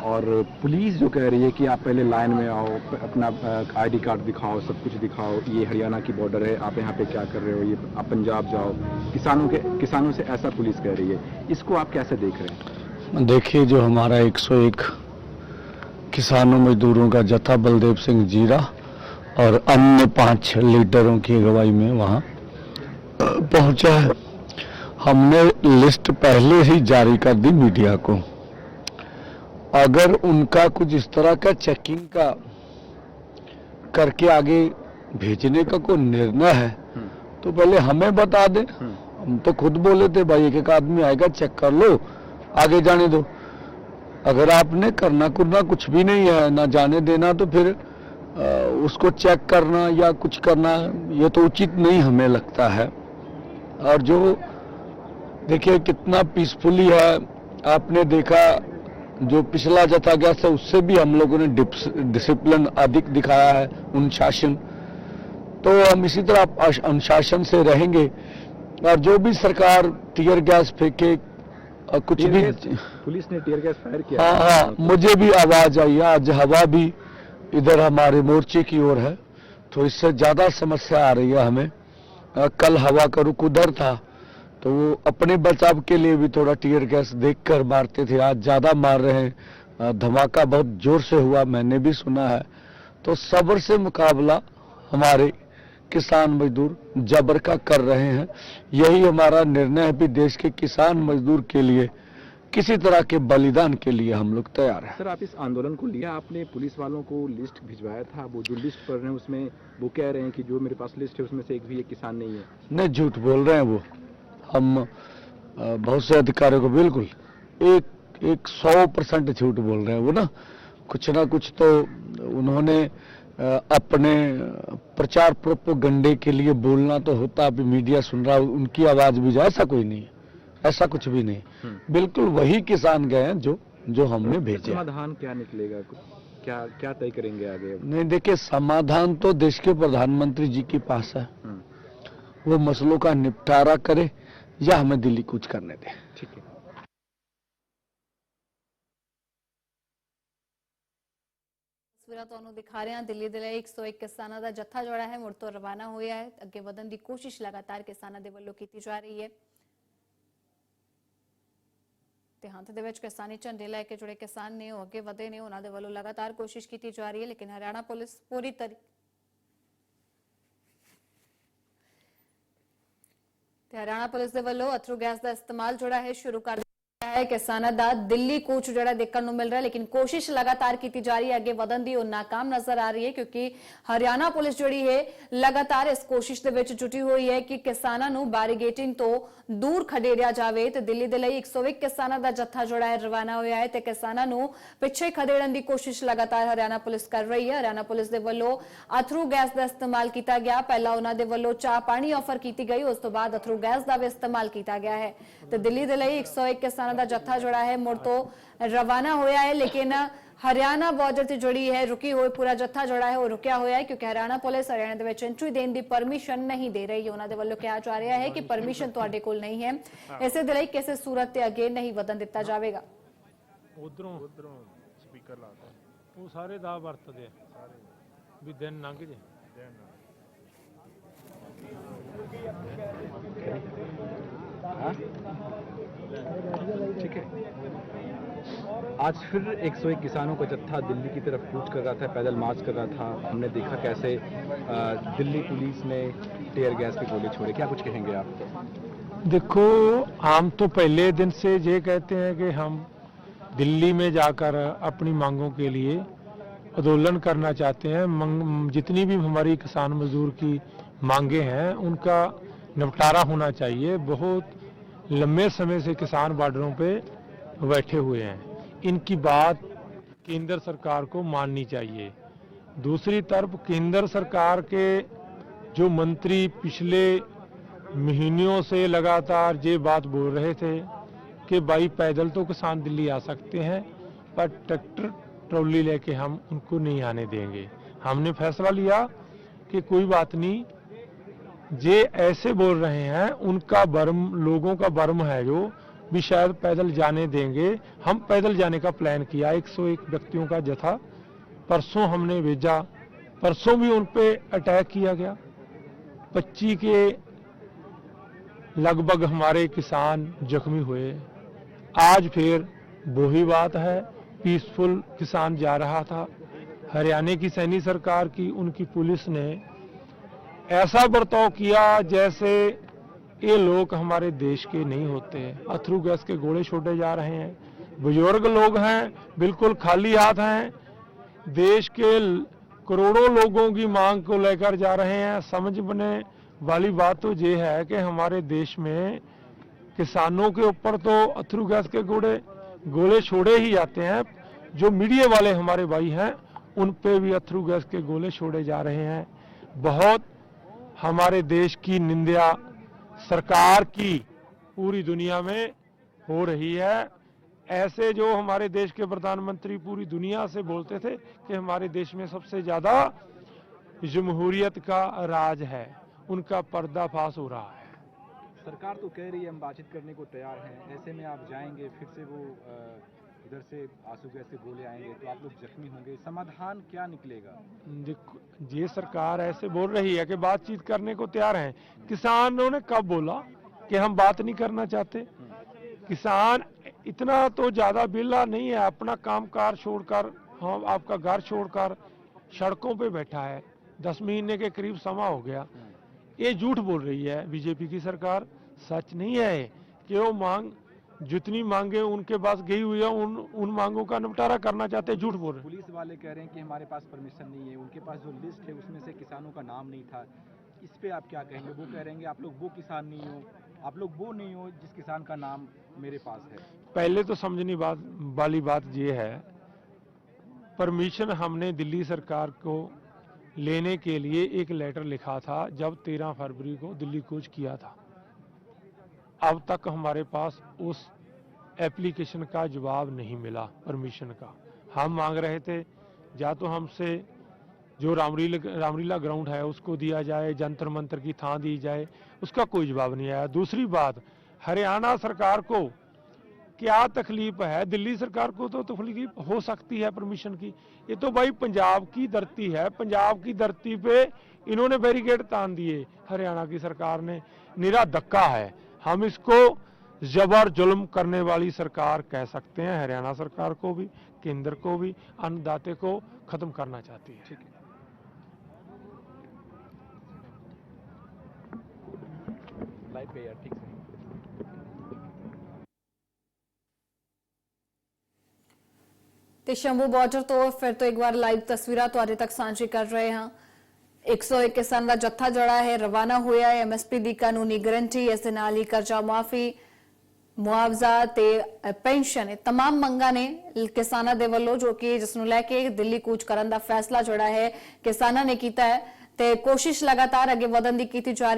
और पुलिस जो कह रही है कि आप पहले लाइन में आओ, अपना आईडी कार्ड दिखाओ, सब कुछ दिखाओ, ये हरियाणा की बॉर्डर है, आप यहाँ पे क्या कर रहे हो, ये आप पंजाब जाओ। किसानों से ऐसा पुलिस कह रही है, इसको आप कैसे देख रहे हैं? देखिए, जो हमारा 101 किसानों मजदूरों का जत्था बलदेव सिंह जीरा और अन्य 5 लीडरों की अगुवाई में वहाँ पहुँचा है। हमने लिस्ट पहले ही जारी कर दी मीडिया को। अगर उनका कुछ इस तरह का चेकिंग का करके आगे भेजने का कोई निर्णय है तो पहले हमें बता दें। हम तो खुद बोले थे भाई एक आदमी आएगा, चेक कर लो, आगे जाने दो। अगर आपने करना कुछ भी नहीं है, ना जाने देना, तो फिर उसको चेक करना या कुछ करना ये तो उचित नहीं हमें लगता है। और जो देखिए कितना पीसफुली है, आपने देखा जो पिछला जत्था गया था उससे भी हम लोगों ने डिसिप्लिन अधिक दिखाया है, अनुशासन। तो हम इसी तरह अनुशासन से रहेंगे। और जो भी सरकार टीयर गैस फेंके, कुछ भी, पुलिस ने टीयर गैस फायर किया। हाँ, मुझे भी आवाज आई। आज हवा भी इधर हमारे मोर्चे की ओर है, तो इससे ज्यादा समस्या आ रही है हमें। कल हवा का रुख उधर था तो वो अपने बचाव के लिए भी थोड़ा टीयर गैस देखकर मारते थे, आज ज्यादा मार रहे हैं। धमाका बहुत जोर से हुआ, मैंने भी सुना है। तो सब्र से मुकाबला हमारे किसान मजदूर जबर का कर रहे हैं। यही हमारा निर्णय है भी देश के किसान मजदूर के लिए किसी तरह के बलिदान के लिए हम लोग तैयार हैं। सर, आप इस आंदोलन को लिया, आपने पुलिस वालों को लिस्ट भिजवाया था, वो जो लिस्ट पढ़ रहे हैं उसमें वो कह रहे हैं कि जो मेरे पास लिस्ट है उसमें से एक भी एक किसान नहीं है। नहीं, झूठ बोल रहे हैं वो। हम बहुत से अधिकारियों को बिल्कुल 100% झूठ बोल रहे हैं वो ना कुछ तो उन्होंने अपने प्रचार प्रोपेगेंडे के लिए बोलना तो होता। अभी मीडिया सुन रहा, उनकी आवाज भी जाए, ऐसा कोई नहीं है, ऐसा कुछ भी नहीं। बिल्कुल वही किसान गए हैं जो हमने भेजे। समाधान क्या निकलेगा, क्या तय करेंगे आगे? नहीं, देखिए, समाधान तो देश के प्रधानमंत्री जी के पास है। वो मसलों का निपटारा करे या हमें दिल्ली कूच करने दें। ठीक है। ਤਸਵੀਰਾਂ ਤੁਹਾਨੂੰ ਦਿਖਾ ਰਹੇ ਹਾਂ। ਦਿੱਲੀ ਦੇ ਲਈ 101 ਕਿਸਾਨਾਂ ਦਾ ਜੱਥਾ ਜਿਹੜਾ ਹੈ ਮੁੜ ਤੋਂ ਰਵਾਨਾ ਹੋਇਆ ਹੈ। ਅੱਗੇ ਵਧਣ ਦੀ ਕੋਸ਼ਿਸ਼ ਲਗਾਤਾਰ ਕਿਸਾਨਾਂ ਦੇ ਵੱਲੋਂ ਕੀਤੀ ਜਾ ਰਹੀ ਹੈ। ਤੇ ਹੱਥ ਦੇ ਵਿੱਚ ਕਿਸਾਨੀ ਝੰਡੇ ਲੈ ਕੇ ਜਿਹੜੇ ਕਿਸਾਨ ਨੇ ਉਹ ਅੱਗੇ ਵਧੇ ਨੇ, ਉਹਨਾਂ ਦੇ ਵੱਲੋਂ ਲਗਾਤਾਰ ਕੋਸ਼ਿਸ਼ ਕੀਤੀ ਜਾ ਰਹੀ ਹੈ। ਲੇਕਿਨ ਹਰਿਆਣਾ ਪੁਲਿਸ ਪੂਰੀ ਤਰੀਕੇ ਤੇ ਹਰਿਆਣਾ ਪੁਲਿਸ ਦੇ ਵੱਲੋਂ ਅਥਰੂ ਗੈਸ ਦਾ ਇਸਤੇਮਾਲ ਜਿਹੜਾ ਹੈ ਸ਼ੁਰੂ ਕਰ है। किसानों का दिल्ली कूच जो देखने को मिल रहा है, लेकिन कोशिश लगातार की जा रही है अगे वधन दी, और नाकाम नजर आ रही है क्योंकि हरियाणा पुलिस जी है लगातार इस कोशिश के विच जुटी हुई है कि किसानों को बैरीगेटिंग तो दूर खडेरिया जाए। तो दिल्ली के लिए 101 किसानों का जत्था जोड़ा है रवाना होया है, तो किसानों को पिछे खदेड़न की कोशिश लगातार हरियाणा पुलिस कर रही है। हरियाणा पुलिस के वलों अथरू गैस का इस्तेमाल किया गया। पहला उन्होंने वलों चाह पानी ऑफर की गई, उस तो बाद अथरू गैस का भी इस्तेमाल किया गया है। तो दिल्ली के लिए 101 किसानों का जत्था जोड़ा है मुड़ तो रवाना होया है, लेकिन हरियाणा बॉर्डर से जुड़ी है रुकी हुई पूरा जत्था जोड़ा है वो रुकिया हुआ है क्योंकि हरियाणा पुलिस हरियाणा दे विच एंट्री देने की परमिशन नहीं दे रही। उन्होंने वालों कहा जा रहा है कि परमिशन तुहाडे कोल नहीं है, इसे दे लई किसी सूरत ते अगे नहीं वधन दिता जाएगा। उधरों स्पीकर लाता वो सारे दा वरतदे भी दिन लंघ जे ठीक है। आज फिर 101 किसानों का जत्था दिल्ली की तरफ कूच कर रहा था, पैदल मार्च कर रहा था। हमने देखा कैसे दिल्ली पुलिस ने टीयर गैस के गोले छोड़े, क्या कुछ कहेंगे आप? देखो, हम तो पहले दिन से ये कहते हैं कि हम दिल्ली में जाकर अपनी मांगों के लिए आंदोलन करना चाहते हैं। जितनी भी हमारी किसान मजदूर की मांगे हैं उनका निपटारा होना चाहिए। बहुत लंबे समय से किसान बॉर्डरों पे बैठे हुए हैं, इनकी बात केंद्र सरकार को माननी चाहिए। दूसरी तरफ केंद्र सरकार के जो मंत्री पिछले महीनों से लगातार ये बात बोल रहे थे कि भाई पैदल तो किसान दिल्ली आ सकते हैं पर ट्रैक्टर ट्रॉली लेके हम उनको नहीं आने देंगे। हमने फैसला लिया कि कोई बात नहीं, जे ऐसे बोल रहे हैं उनका भरम, लोगों का भरम है जो भी शायद पैदल जाने देंगे। हम पैदल जाने का प्लान किया, 101 व्यक्तियों का जथा परसों हमने भेजा, परसों भी उन पे अटैक किया गया। 25 के लगभग हमारे किसान जख्मी हुए। आज फिर वही बात है, पीसफुल किसान जा रहा था। हरियाणा की सैनी सरकार की उनकी पुलिस ने ऐसा बर्ताव किया जैसे ये लोग हमारे देश के नहीं होते। अथरू गैस के गोले छोड़े जा रहे हैं, बुजुर्ग लोग हैं, बिल्कुल खाली हाथ हैं, देश के करोड़ों लोगों की मांग को लेकर जा रहे हैं। समझने वाली बात तो ये है कि हमारे देश में किसानों के ऊपर तो अथरू गैस के गोले छोड़े ही जाते हैं। जो मीडिया वाले हमारे भाई हैं उन पे भी अथरू गैस के गोले छोड़े जा रहे हैं। बहुत हमारे देश की निंदा सरकार की पूरी दुनिया में हो रही है। ऐसे जो हमारे देश के प्रधानमंत्री पूरी दुनिया से बोलते थे कि हमारे देश में सबसे ज्यादा जमहूरियत का राज है, उनका पर्दाफाश हो रहा है। सरकार तो कह रही है हम बातचीत करने को तैयार हैं, ऐसे में आप जाएंगे फिर से वो इधर से आंसू गैस के गोले आएंगे तो आप लोग जख्मी होंगे, समाधान क्या निकलेगा? देखो, ये सरकार ऐसे बोल रही है कि बातचीत करने को तैयार हैं। किसानों ने कब बोला कि हम बात नहीं करना चाहते? किसान इतना तो ज्यादा बिल्ला नहीं है, अपना कामकाज छोड़कर, हम आपका घर छोड़कर सड़कों पे बैठा है। 10 महीने के करीब समा हो गया। ये झूठ बोल रही है बीजेपी की सरकार, सच नहीं है कि वो मांग जितनी मांगे उनके पास गई हुई है, उन मांगों का निपटारा करना चाहते हैं। झूठ बोल रहे हैं। पुलिस वाले कह रहे हैं कि हमारे पास परमिशन नहीं है, उनके पास जो लिस्ट है उसमें से किसानों का नाम नहीं था। इस पे आप क्या कहेंगे? वो कह रहे हैं आप लोग वो किसान नहीं हो, आप लोग वो नहीं हो जिस किसान का नाम मेरे पास है। पहले तो समझनी वाली बात ये है, परमिशन हमने दिल्ली सरकार को लेने के लिए एक लेटर लिखा था जब 13 फरवरी को दिल्ली कूच किया था। अब तक हमारे पास उस एप्लीकेशन का जवाब नहीं मिला परमिशन का। हम मांग रहे थे या तो हमसे जो रामलीला ग्राउंड है उसको दिया जाए, जंतर मंतर की थां दी जाए, उसका कोई जवाब नहीं आया। दूसरी बात, हरियाणा सरकार को क्या तकलीफ है? दिल्ली सरकार को तो तकलीफ हो सकती है परमिशन की, ये तो भाई पंजाब की धरती है। पंजाब की धरती पे इन्होंने बैरिकेड तान दिए, हरियाणा की सरकार ने। निरा धक्का है, हम इसको जबर जुल्म करने वाली सरकार कह सकते हैं। हरियाणा सरकार को भी, केंद्र को भी, अन्नदाते को खत्म करना चाहती है। ठीक है, लाइव पे यार, ठीक से। ਤੇ ਸ਼ੰਭੂ ਬਾਰਡਰ ਤੋਂ ਫਿਰ ਤੋਂ ਇੱਕ ਵਾਰ ਲਾਈਵ ਤਸਵੀਰਾਂ ਤੁਹਾਡੇ ਤੱਕ ਸਾਂਝੀ ਕਰ ਰਹੇ ਹਾਂ। 101 ਕਿਸਾਨ ਦਾ ਜੱਥਾ ਜਿਹੜਾ ਹੈ ਰਵਾਨਾ ਹੋਇਆ ਹੈ। ਐਮਐਸਪੀ ਦੀ ਕਾਨੂੰਨੀ ਗਾਰੰਟੀ, ਇਸ ਦੇ ਨਾਲ ਹੀ ਕਰਜ਼ਾ ਮਾਫੀ, ਮੁਆਵਜ਼ਾ ਤੇ ਪੈਨਸ਼ਨ, ਇਹ तमाम ਮੰਗਾਂ ਨੇ ਕਿਸਾਨਾਂ ਦੇ ਵੱਲੋਂ, ਜੋ ਕਿ ਜਿਸ ਨੂੰ ਲੈ ਕੇ ਦਿੱਲੀ ਕੂਚ ਕਰਨ ਦਾ ਫੈਸਲਾ ਜਿਹੜਾ ਹੈ ਕਿਸਾਨਾਂ ਨੇ ਕੀਤਾ ਹੈ ਤੇ ਕੋਸ਼ਿਸ਼ ਲਗਾਤਾਰ ਅੱਗੇ ਵਧਣ ਦੀ ਕੀਤੀ ਜਾ ਰਹੀ ਹੈ।